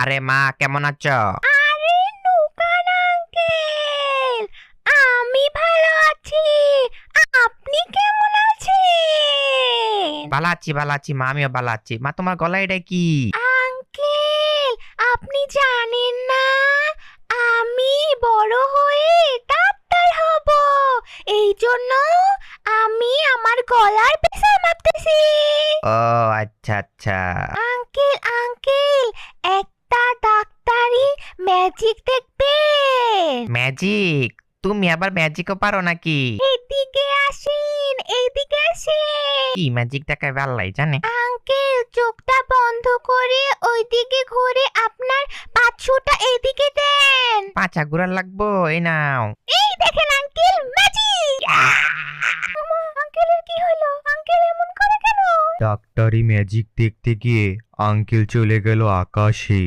আরে মা, কেমন আছো? আরে নুকান আঙ্কেল, আমি ভালো আছি। আপনি কেমন আছেন? ভালো আছি মা, আমিও ভালো আছি। মা, তোমার গলায় এটা কি? আঙ্কেল, আপনি জানেন না আমি বড় হয়ে ডাক্তার হব। এই জন্য আমি আমার গলার প্রেসার মাপতেছি। ও আচ্ছা আচ্ছা। আঙ্কেল আঙ্কেল, একটা ডাক্তারি ম্যাজিক দেখবেন? ম্যাজিক? তুমি আবার ম্যাজিকও পারো নাকি? এদিকে আসেন, এইদিকে আসেন। কি ম্যাজিক দেখাবে আল্লাহ জানে। আঙ্কেল, চোখটা বন্ধ করে ওইদিকে ঘুরে আপনার পাঁচশোটা এইদিকে দেন। পাঁচা ঘুরার লাগবো, এই নাও। এই দেখেন আঙ্কেল, ম্যাজিক! আঙ্কেলের কি হলো? আঙ্কেল এমন করে কেন? ডাক্তারি ম্যাজিক দেখতে গিয়ে আঙ্কেল চলে গেল আকাশে।